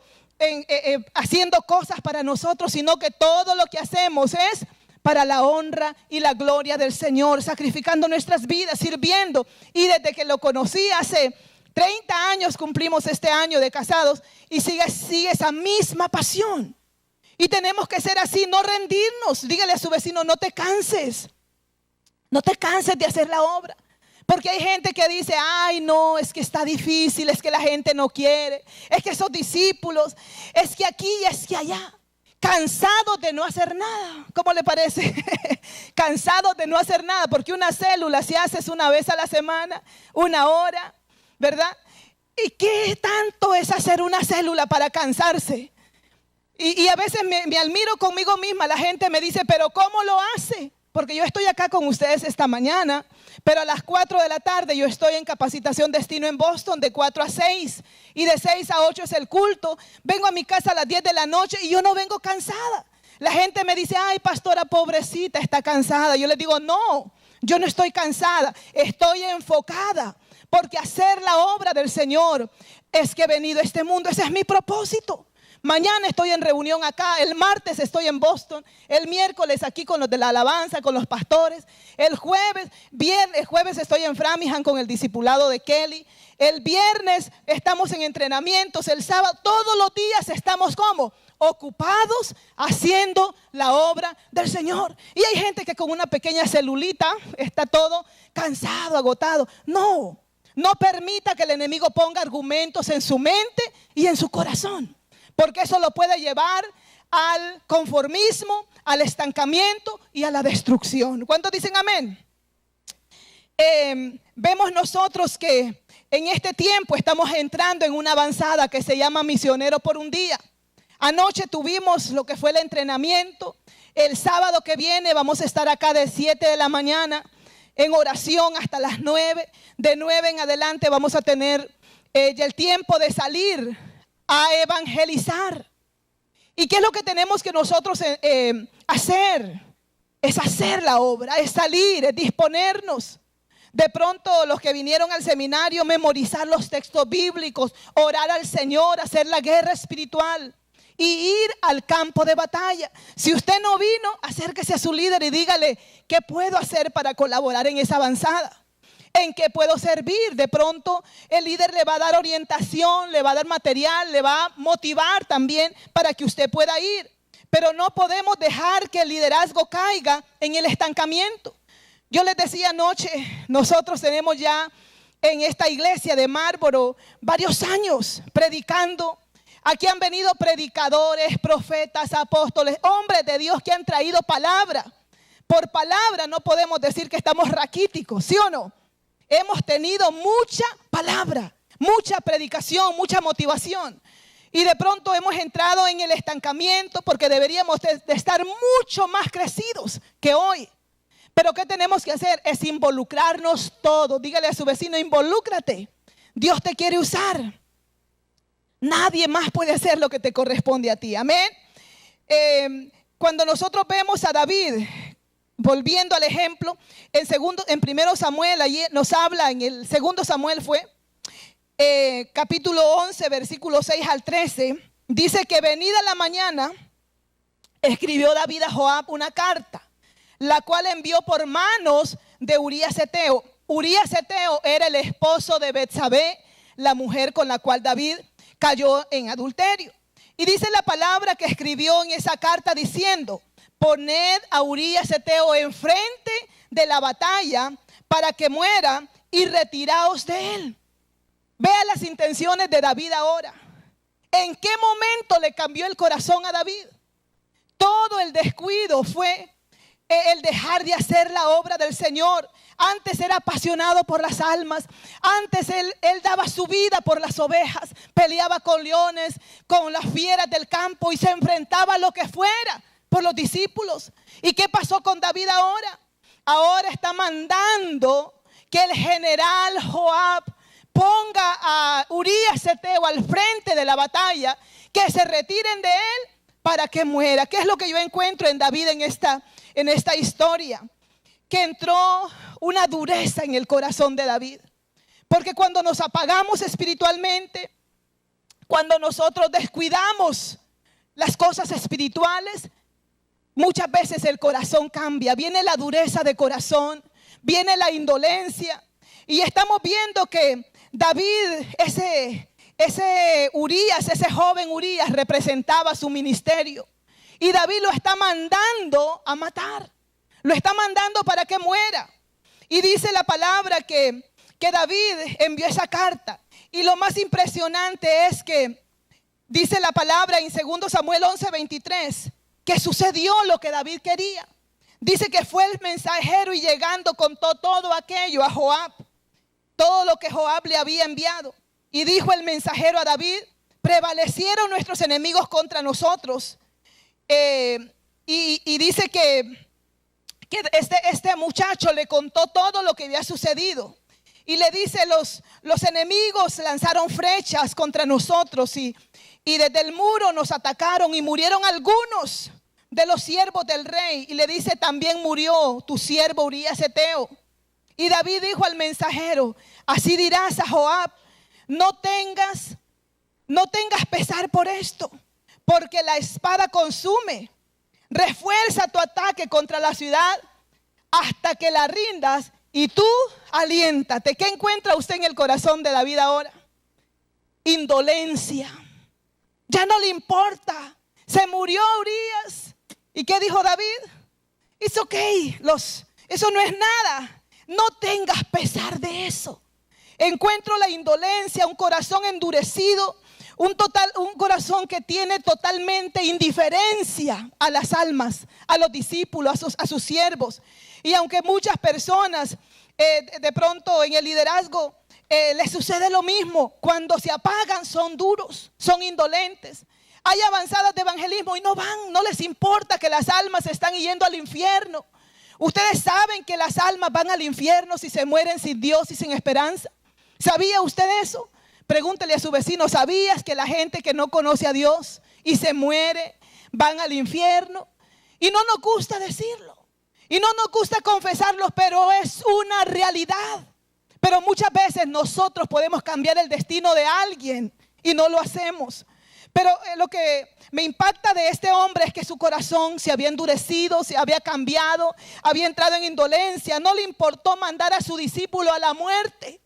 haciendo cosas para nosotros, sino que todo lo que hacemos es para la honra y la gloria del Señor, sacrificando nuestras vidas, sirviendo. Y desde que lo conocí hace 30 años, cumplimos este año de casados, y sigue esa misma pasión. Y tenemos que ser así, no rendirnos. Dígale a su vecino, no te canses. No te canses de hacer la obra. Porque hay gente que dice, ay no, es que está difícil, es que la gente no quiere, es que esos discípulos, es que aquí y es que allá. Cansados de no hacer nada. ¿Cómo le parece? Cansados de no hacer nada, porque una célula si haces una vez a la semana, una hora, ¿verdad? ¿Y qué tanto es hacer una célula para cansarse? Y a veces me admiro conmigo misma. La gente me dice, pero ¿cómo lo hace? Porque yo estoy acá con ustedes esta mañana, pero a las 4 de la tarde yo estoy en capacitación destino en Boston de 4 a 6 y de 6 a 8 es el culto. Vengo a mi casa a las 10 de la noche y yo no vengo cansada. La gente me dice, ay pastora, pobrecita, está cansada. Yo les digo, no, yo no estoy cansada, estoy enfocada, porque hacer la obra del Señor es que he venido a este mundo. Ese es mi propósito. Mañana estoy en reunión acá, el martes estoy en Boston, el miércoles aquí con los de la alabanza, con los pastores, el jueves estoy en Framingham con el discipulado de Kelly, el viernes estamos en entrenamientos, el sábado, todos los días estamos como ocupados haciendo la obra del Señor. Y hay gente que con una pequeña celulita está todo cansado, agotado. No permita que el enemigo ponga argumentos en su mente y en su corazón, porque eso lo puede llevar al conformismo, al estancamiento y a la destrucción. ¿Cuántos dicen amén? Vemos nosotros que en este tiempo estamos entrando en una avanzada que se llama Misionero por un Día. Anoche tuvimos lo que fue el entrenamiento. El sábado que viene vamos a estar acá de 7 de la mañana en oración hasta las 9. De 9 en adelante vamos a tener ya el tiempo de salir a evangelizar. ¿Y qué es lo que tenemos que nosotros hacer? Es hacer la obra, es salir, es disponernos. De pronto los que vinieron al seminario, memorizar los textos bíblicos, orar al Señor, hacer la guerra espiritual y ir al campo de batalla. Si usted no vino, acérquese a su líder y dígale, ¿qué puedo hacer para colaborar en esa avanzada? ¿En qué puedo servir? De pronto el líder le va a dar orientación, le va a dar material, le va a motivar también para que usted pueda ir. Pero no podemos dejar que el liderazgo caiga en el estancamiento. Yo les decía anoche, nosotros tenemos ya en esta iglesia de Marlboro varios años predicando. Aquí han venido predicadores, profetas, apóstoles, hombres de Dios que han traído palabra. Por palabra no podemos decir que estamos raquíticos, ¿sí o no? Hemos tenido mucha palabra, mucha predicación, mucha motivación. Y de pronto hemos entrado en el estancamiento porque deberíamos de estar mucho más crecidos que hoy. Pero ¿qué tenemos que hacer? Es involucrarnos todos. Dígale a su vecino, involúcrate. Dios te quiere usar. Nadie más puede hacer lo que te corresponde a ti. Amén. Cuando nosotros vemos a David, volviendo al ejemplo, en 1 Samuel, allí nos habla, en el 2 Samuel fue, capítulo 11, versículo 6 al 13, dice que venida la mañana, escribió David a Joab una carta, la cual envió por manos de Urías Eteo. Urías Eteo era el esposo de Betsabé, la mujer con la cual David cayó en adulterio. Y dice la palabra que escribió en esa carta diciendo, poned a Urías Eteo enfrente de la batalla para que muera y retiraos de él. Vea las intenciones de David ahora. ¿En qué momento le cambió el corazón a David? Todo el descuido fue el dejar de hacer la obra del Señor. Antes era apasionado por las almas. Antes él daba su vida por las ovejas. Peleaba con leones, con las fieras del campo y se enfrentaba a lo que fuera por los discípulos. ¿Y qué pasó con David ahora? Ahora está mandando que el general Joab ponga a Urías Eteo al frente de la batalla, que se retiren de él para que muera. ¿Qué es lo que yo encuentro en David en esta historia? Que entró una dureza en el corazón de David. Porque cuando nos apagamos espiritualmente, cuando nosotros descuidamos las cosas espirituales, muchas veces el corazón cambia. Viene la dureza de corazón, viene la indolencia. Y estamos viendo que David, ese Urías, ese joven Urías, representaba su ministerio. Y David lo está mandando a matar. Lo está mandando para que muera. Y dice la palabra que David envió esa carta. Y lo más impresionante es que dice la palabra en 2 Samuel 11:23 que sucedió lo que David quería. Dice que fue el mensajero y llegando contó todo aquello a Joab. Todo lo que Joab le había enviado. Y dijo el mensajero a David, prevalecieron nuestros enemigos contra nosotros. Y dice que este muchacho le contó todo lo que había sucedido. Y le dice, los enemigos lanzaron flechas contra nosotros y desde el muro nos atacaron y murieron algunos de los siervos del rey. Y le dice, también murió tu siervo Urías Eteo. Y David dijo al mensajero, así dirás a Joab, no tengas pesar por esto, porque la espada consume. Refuerza tu ataque contra la ciudad hasta que la rindas y tú aliéntate. ¿Qué encuentra usted en el corazón de David ahora? Indolencia. Ya no le importa. Se murió Urías. ¿Y qué dijo David? It's okay. Eso no es nada. No tengas pesar de eso. Encuentro la indolencia, un corazón endurecido, un corazón que tiene totalmente indiferencia a las almas, a los discípulos, a sus siervos. Y aunque muchas personas de pronto en el liderazgo les sucede lo mismo, cuando se apagan son duros, son indolentes. Hay avanzadas de evangelismo y no van, no les importa que las almas están yendo al infierno. Ustedes saben que las almas van al infierno si se mueren sin Dios y sin esperanza. ¿Sabía usted eso? Pregúntele a su vecino, ¿sabías que la gente que no conoce a Dios y se muere van al infierno? Y no nos gusta decirlo. Y no nos gusta confesarlo, pero es una realidad. Pero muchas veces nosotros podemos cambiar el destino de alguien y no lo hacemos. Pero lo que me impacta de este hombre es que su corazón se había endurecido, se había cambiado, había entrado en indolencia. No le importó mandar a su discípulo a la muerte.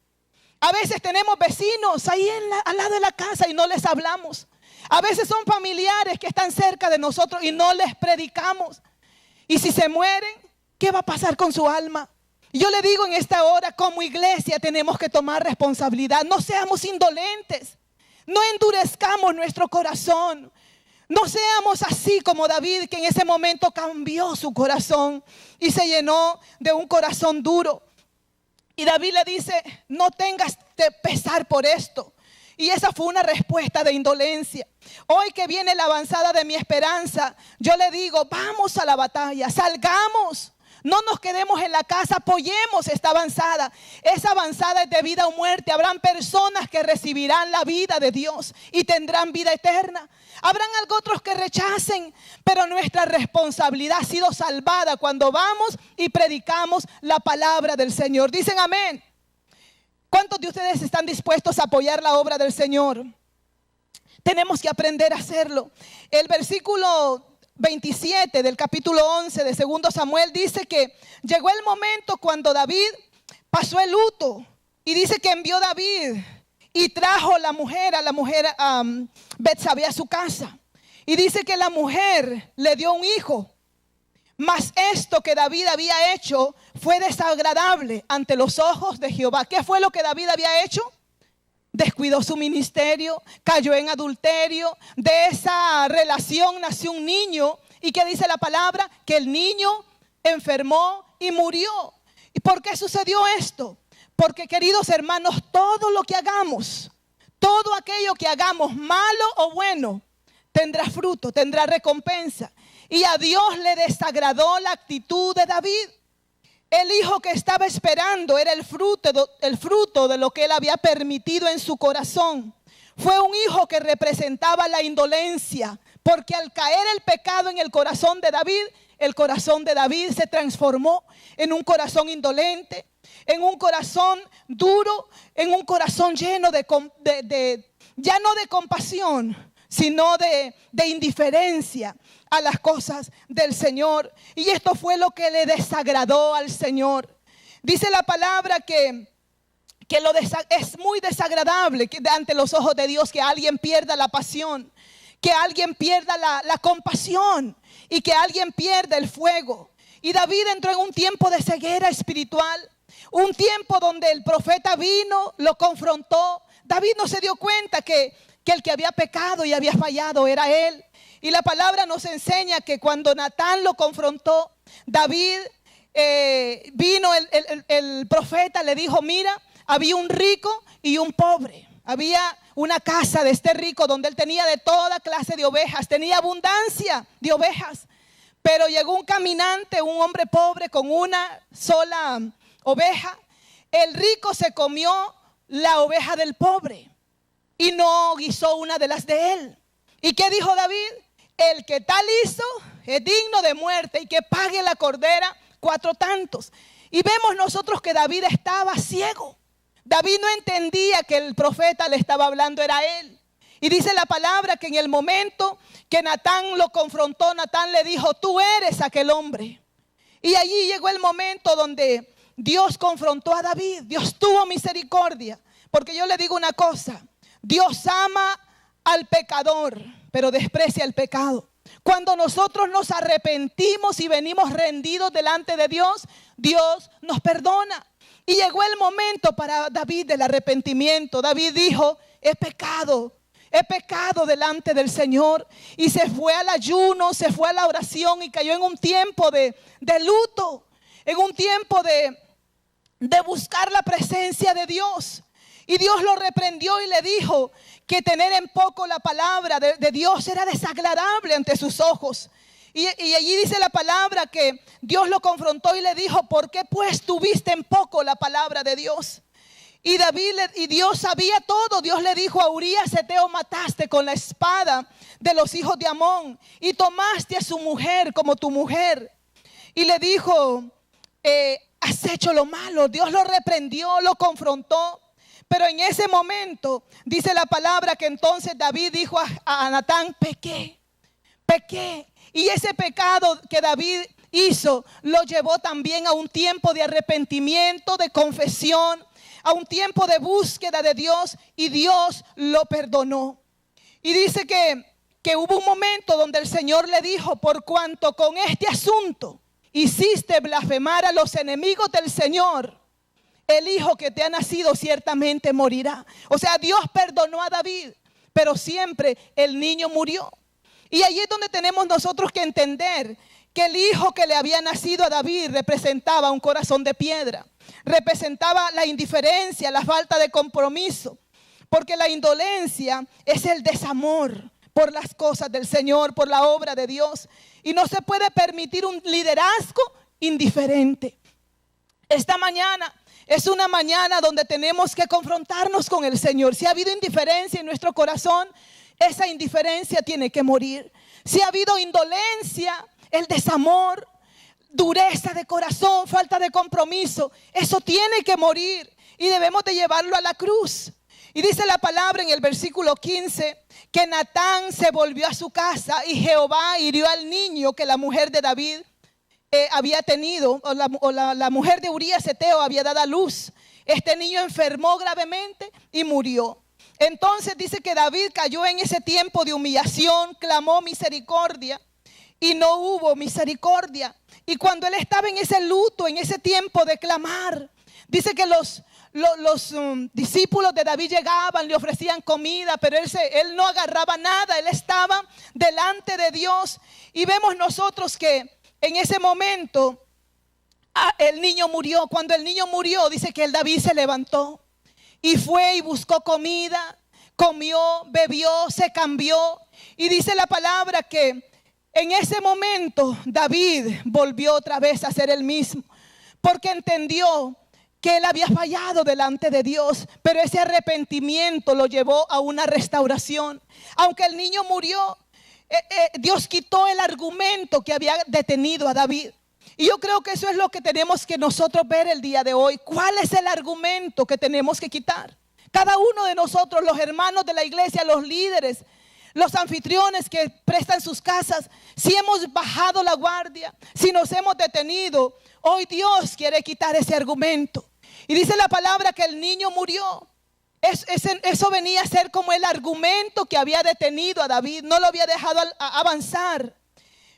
A veces tenemos vecinos ahí al lado de la casa y no les hablamos. A veces son familiares que están cerca de nosotros y no les predicamos. Y si se mueren, ¿qué va a pasar con su alma? Yo le digo en esta hora, como iglesia tenemos que tomar responsabilidad. No seamos indolentes. No endurezcamos nuestro corazón. No seamos así como David, que en ese momento cambió su corazón y se llenó de un corazón duro. Y David le dice, no tengas que pesar por esto. Y esa fue una respuesta de indolencia. Hoy que viene la avanzada de mi esperanza, yo le digo, vamos a la batalla, salgamos. No nos quedemos en la casa, apoyemos esta avanzada. Esa avanzada es de vida o muerte. Habrán personas que recibirán la vida de Dios y tendrán vida eterna. Habrán otros que rechacen, pero nuestra responsabilidad ha sido salvada cuando vamos y predicamos la palabra del Señor. Dicen amén. ¿Cuántos de ustedes están dispuestos a apoyar la obra del Señor? Tenemos que aprender a hacerlo. El versículo 27 del capítulo 11 de 2 Samuel dice que llegó el momento cuando David pasó el luto. Y dice que envió David y trajo a la mujer Betsabé a su casa. Y dice que la mujer le dio un hijo. Mas esto que David había hecho fue desagradable ante los ojos de Jehová. ¿Qué fue lo que David había hecho? Descuidó su ministerio, cayó en adulterio. De esa relación nació un niño. ¿Y qué dice la palabra? Que el niño enfermó y murió. ¿Y por qué sucedió esto? Porque, queridos hermanos, todo lo que hagamos, todo aquello que hagamos, malo o bueno, tendrá fruto, tendrá recompensa. Y a Dios le desagradó la actitud de David. El hijo que estaba esperando era el fruto de lo que él había permitido en su corazón. Fue un hijo que representaba la indolencia, porque al caer el pecado en el corazón de David se transformó en un corazón indolente, en un corazón duro, en un corazón lleno ya no de compasión, sino de indiferencia a las cosas del Señor. Y esto fue lo que le desagradó al Señor. Dice la palabra que es muy desagradable ante los ojos de Dios que alguien pierda la pasión, que alguien pierda la compasión y que alguien pierda el fuego. Y David entró en un tiempo de ceguera espiritual, un tiempo donde el profeta vino, lo confrontó. David no se dio cuenta que el que había pecado y había fallado era él. Y la palabra nos enseña que cuando Natán lo confrontó, David vino, el profeta le dijo, mira, había un rico y un pobre. Había una casa de este rico donde él tenía de toda clase de ovejas, tenía abundancia de ovejas. Pero llegó un caminante, un hombre pobre con una sola oveja. El rico se comió la oveja del pobre y no guisó una de las de él. ¿Y qué dijo David? El que tal hizo es digno de muerte y que pague la cordera 4 tantos. Y vemos nosotros que David estaba ciego. David no entendía que el profeta le estaba hablando era él. Y dice la palabra que en el momento que Natán lo confrontó, Natán le dijo, tú eres aquel hombre. Y allí llegó el momento donde Dios confrontó a David. Dios tuvo misericordia. Porque yo le digo una cosa, Dios ama al pecador, pero desprecia el pecado. Cuando nosotros nos arrepentimos y venimos rendidos delante de Dios, Dios nos perdona. Y llegó el momento para David del arrepentimiento. David dijo, he pecado delante del Señor. Y se fue al ayuno, se fue a la oración y cayó en un tiempo de luto, en un tiempo de buscar la presencia de Dios. Y Dios lo reprendió y le dijo que tener en poco la palabra de Dios era desagradable ante sus ojos. Y allí dice la palabra que Dios lo confrontó y le dijo: ¿por qué pues tuviste en poco la palabra de Dios? Y Dios sabía todo. Dios le dijo a Urías Heteo: mataste con la espada de los hijos de Amón y tomaste a su mujer como tu mujer. Y le dijo: has hecho lo malo. Dios lo reprendió, lo confrontó. Pero en ese momento dice la palabra que entonces David dijo a Natán: pequé. Y ese pecado que David hizo lo llevó también a un tiempo de arrepentimiento, de confesión, a un tiempo de búsqueda de Dios, y Dios lo perdonó. Y dice que hubo un momento donde el Señor le dijo: por cuanto con este asunto hiciste blasfemar a los enemigos del Señor, el hijo que te ha nacido ciertamente morirá. O sea, Dios perdonó a David, pero siempre el niño murió. Y allí es donde tenemos nosotros que entender que el hijo que le había nacido a David representaba un corazón de piedra, representaba la indiferencia, la falta de compromiso, porque la indolencia es el desamor por las cosas del Señor, por la obra de Dios, y no se puede permitir un liderazgo indiferente. Esta mañana es una mañana donde tenemos que confrontarnos con el Señor. Si ha habido indiferencia en nuestro corazón, esa indiferencia tiene que morir. Si ha habido indolencia, el desamor, dureza de corazón, falta de compromiso, eso tiene que morir y debemos de llevarlo a la cruz. Y dice la palabra en el versículo 15 que Natán se volvió a su casa y Jehová hirió al niño que la mujer de David había tenido, o la mujer de Urías Heteo había dado a luz. Este niño enfermó gravemente y murió. Entonces dice que David cayó en ese tiempo de humillación, clamó misericordia y no hubo misericordia. Y cuando él estaba en ese luto, en ese tiempo de clamar, dice que los discípulos de David llegaban, le ofrecían comida, pero él no agarraba nada. Él estaba delante de Dios. Y vemos nosotros que en ese momento el niño murió. Cuando el niño murió, dice que el David se levantó y fue y buscó comida, comió, bebió, se cambió. Y dice la palabra que en ese momento David volvió otra vez a ser el mismo, porque entendió que él había fallado delante de Dios, pero ese arrepentimiento lo llevó a una restauración. Aunque el niño murió, Dios quitó el argumento que había detenido a David. Y yo creo que eso es lo que tenemos que nosotros ver el día de hoy. ¿Cuál es el argumento que tenemos que quitar? Cada uno de nosotros, los hermanos de la iglesia, los líderes, los anfitriones que prestan sus casas, si hemos bajado la guardia, si nos hemos detenido, hoy Dios quiere quitar ese argumento. Y dice la palabra que el niño murió. Eso venía a ser como el argumento que había detenido a David, no lo había dejado avanzar.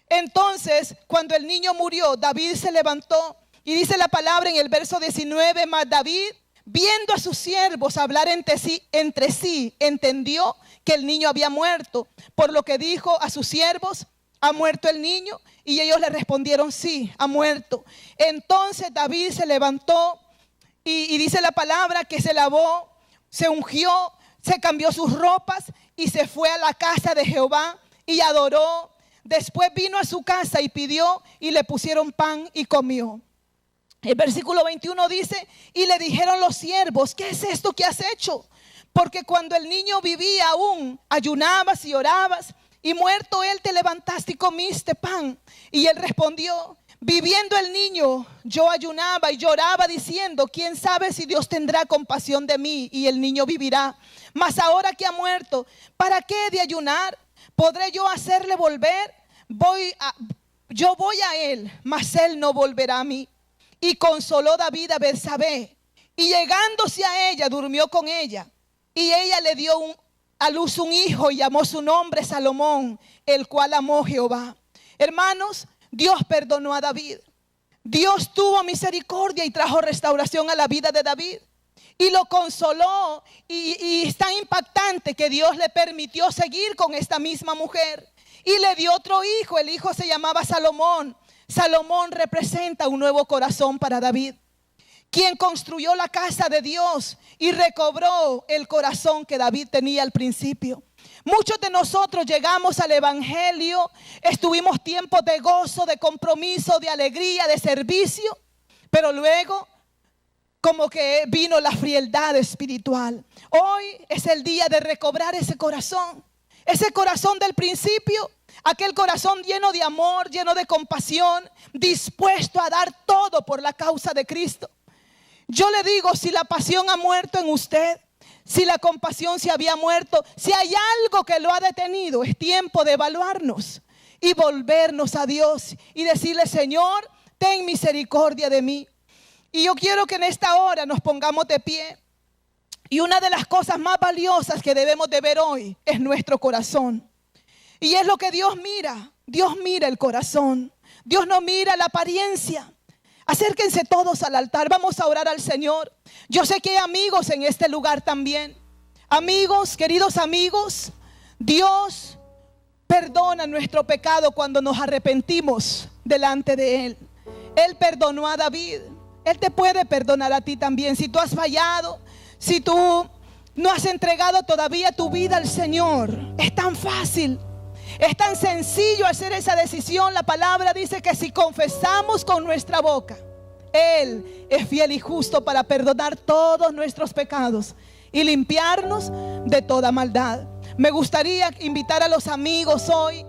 Entonces, cuando el niño murió, David se levantó y dice la palabra en el verso 19, mas David, viendo a sus siervos hablar entre sí, entendió que el niño había muerto, por lo que dijo a sus siervos: ¿ha muerto el niño? Y ellos le respondieron: sí, ha muerto. Entonces David se levantó y dice la palabra que se lavó, se ungió, se cambió sus ropas y se fue a la casa de Jehová y adoró. Después vino a su casa y pidió y le pusieron pan y comió. El versículo 21 dice: y le dijeron los siervos: ¿qué es esto que has hecho? Porque cuando el niño vivía aún, ayunabas y orabas, y muerto él te levantaste y comiste pan. Y él respondió: viviendo el niño, yo ayunaba y lloraba diciendo: ¿quién sabe si Dios tendrá compasión de mí y el niño vivirá? Mas ahora que ha muerto, ¿para qué he de ayunar? ¿Podré yo hacerle volver? Yo voy a él, mas él no volverá a mí. Y consoló David a Betsabé, y llegándose a ella, durmió con ella. Y ella le dio a luz un hijo y llamó su nombre Salomón, el cual amó Jehová. Hermanos, Dios perdonó a David. Dios tuvo misericordia y trajo restauración a la vida de David. Y lo consoló, y es tan impactante que Dios le permitió seguir con esta misma mujer. Y le dio otro hijo, el hijo se llamaba Salomón. Salomón representa un nuevo corazón para David. quien construyó la casa de Dios y recobró el corazón que David tenía al principio. Muchos de nosotros llegamos al evangelio, estuvimos tiempos de gozo, de compromiso, de alegría, de servicio, pero luego como que vino la frialdad espiritual. Hoy es el día de recobrar ese corazón del principio, aquel corazón lleno de amor, lleno de compasión, dispuesto a dar todo por la causa de Cristo. Yo le digo, si la pasión ha muerto en usted, si la compasión se había muerto, si hay algo que lo ha detenido, es tiempo de evaluarnos y volvernos a Dios y decirle: Señor, ten misericordia de mí. Y yo quiero que en esta hora nos pongamos de pie. Y una de las cosas más valiosas que debemos de ver hoy es nuestro corazón. Y es lo que Dios mira. Dios mira el corazón. Dios no mira la apariencia. Acérquense todos al altar, vamos a orar al Señor. Yo sé que hay amigos en este lugar también. Amigos, queridos amigos, Dios perdona nuestro pecado cuando nos arrepentimos delante de Él. Él perdonó a David, Él te puede perdonar a ti también. Si tú has fallado, si tú no has entregado todavía tu vida al Señor, es tan fácil. Es tan sencillo hacer esa decisión. La palabra dice que si confesamos con nuestra boca, Él es fiel y justo para perdonar todos nuestros pecados y limpiarnos de toda maldad. Me gustaría invitar a los amigos hoy